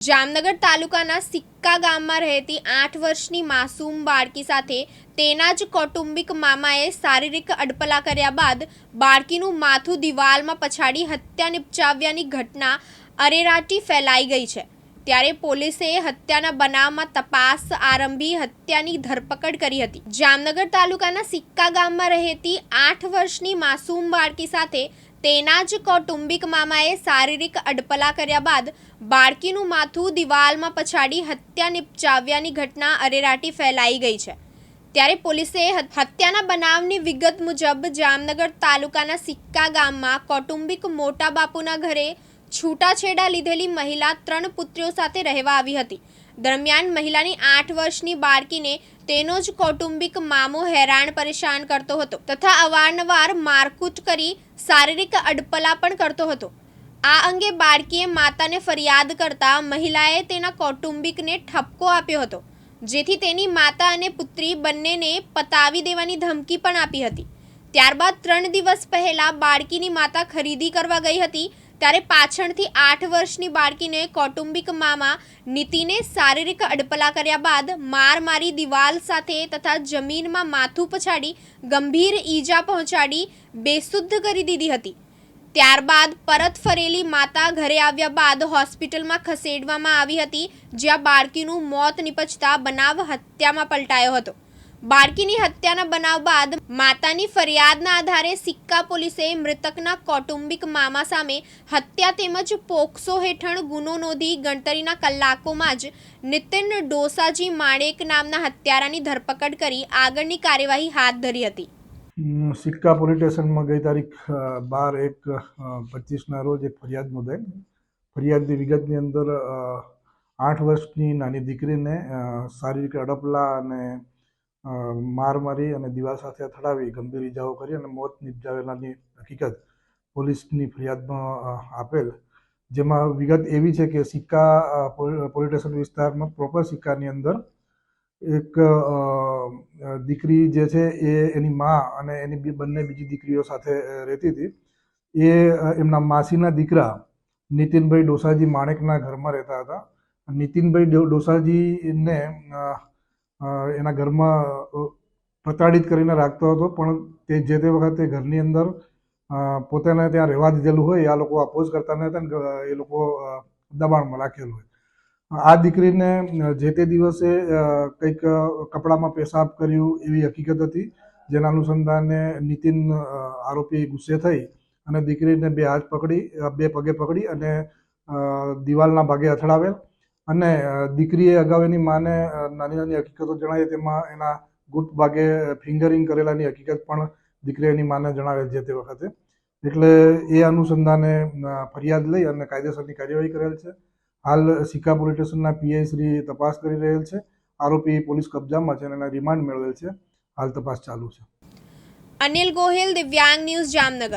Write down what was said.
જામનગર તાલુકાના સિક્કા ગામમાં રહેતી 8 વર્ષની માસૂમ બાળકી સાથે તેના જ કૌટુંબિક મામાએ શારીરિક અડપલા કર્યા બાદ બાળકીનું માથું દિવાલમાં પછાડી હત્યા નિપજાવ્યાની ઘટના અરેરાટી ફેલાઈ ગઈ છે। ત્યારે પોલીસે હત્યાના બનાવમાં તપાસ આરંભી હત્યાની ધરપકડ કરી હતી। જામનગર તાલુકાના સિક્કા ગામમાં રહેતી 8 વર્ષની માસૂમ બાળકી સાથે તેના જ કૌટુંબિક મામાએ શારીરિક અડપલા કર્યા બાદ બાળકીનું માથું દિવાલમાં પછાડી હત્યા નિપજાવ્યાની ઘટના અરેરાટી ફેલાઈ ગઈ છે। ત્યારે પોલીસે હત્યાના બનાવની વિગત મુજબ જામનગર તાલુકાના સિક્કા ગામમાં કૌટુંબિક મોટા બાપુના ઘરે છૂટાછેડા લીધેલી મહિલા 3 પુત્રીઓ સાથે રહેવા આવી હતી। દરમિયાન મહિલાની 8 વર્ષની બાળકીને તેનો જ કૌટુંબિક મામો હેરાન પરેશાન કરતો હતો તથા અવારનવાર મારકૂટ કરી શારીરિક અડપલા પણ કરતો હતો। આ અંગે બાળકીએ માતાને ફરિયાદ કરતા મહિલાએ તેના કૌટુંબિકને ઠપકો આપ્યો હતો, જેથી તેની માતા અને પુત્રી બંનેને પતાવી દેવાની ધમકી પણ આપી હતી। ત્યારબાદ 3 દિવસ પહેલા બાળકીની માતા ખરીદી કરવા ગઈ હતી ત્યારે પાછળથી 8 વર્ષની બાળકીને કૌટુંબિક મામા નીતિને શારીરિક અડપલા કર્યા બાદ માર મારી દિવાલ સાથે તથા જમીનમાં માથું પછાડી ગંભીર ઈજા પહોંચાડી બેશુદ્ધ કરી દીધી હતી। ત્યારબાદ પરત ફરેલી માતા ઘરે આવ્યા બાદ હોસ્પિટલમાં ખસેડવામાં આવી હતી, જ્યાં બાળકીનું મોત નિપજતા બનાવ હત્યામાં પલટાયો હતો। બાળકીની હત્યાના બનાવ બાદ માતાની ફરિયાદના આધારે સિક્કા પોલીસે મૃતકના કૌટુંબિક મામા સામે હત્યા તેમજ પોક્સો હેઠળ ગુનો નોંધી ગણતરીના કલાકોમાં જ નીતિન ડોસાજી માણેક નામના હત્યારાની ધરપકડ કરી આગળની કાર્યવાહી હાથ ધરી હતી। સિક્કા પોલીસ સ્ટેશનમાં ગઈ તારીખ 12/1/25ના રોજ એક ફરિયાદ નોંધાઈ। ફરિયાદની વિગતની અંદર 8 વર્ષની નાની દીકરીને શારીરિક અડપલા અને માર મારી અને દિવાલ સાથે અથડાવી ગંભીર ઇજાઓ કરી અને મોત નિપજાવેલાની હકીકત પોલીસની ફરિયાદમાં આપેલ, જેમાં વિગત એવી છે કે સિક્કા પોલીસ સ્ટેશન વિસ્તારમાં પ્રોપર સિક્કાની અંદર એક દીકરી જે છે એ એની મા અને એની બંને બીજી દીકરીઓ સાથે રહેતી હતી। એ એમના માસીના દીકરા નીતિનભાઈ ડોસાજી માણેકના ઘરમાં રહેતા હતા। નીતિનભાઈ ડોસાજીને એના ઘરમાં પ્રતાડિત કરીને રાખતો હતો, પણ જે તે વખતે ઘરની અંદર પોતાને ત્યાં રહેવા દીધેલું હોય, આ લોકો અપોઝ કરતા ન હતા ને એ લોકો દબાણમાં રાખેલું હોય। આ દીકરીને જે તે દિવસે કંઈક કપડામાં પેશાબ કર્યું એવી હકીકત હતી, જેના અનુસંધાને નીતિન આરોપી ગુસ્સે થઈ અને દીકરીને બે પગે પકડી અને દિવાલના ભાગે અથડાવેલ અને દીકરીએ અગાઉ એની માને નાની નાની હકીકતો જણાવી, તેમાં એના ગુપ્ત ભાગે ફિંગરિંગ કરેલાની હકીકત પણ દીકરીએ એની માને જણાવેલ જે તે વખતે। એટલે એ અનુસંધાને ફરિયાદ લઈ અને કાયદેસરની કાર્યવાહી કરેલ છે। હાલ સિક્કા પોલીસ સ્ટેશનના પીઆઈ શ્રી તપાસ કરી રહેલ છે। આરોપી પોલીસ કબજામાં છે અને એના રિમાન્ડ મેળવેલ છે। હાલ તપાસ ચાલુ છે। અનિલ ગોહિલ, દિવ્યાંગ ન્યૂઝ, જામનગર।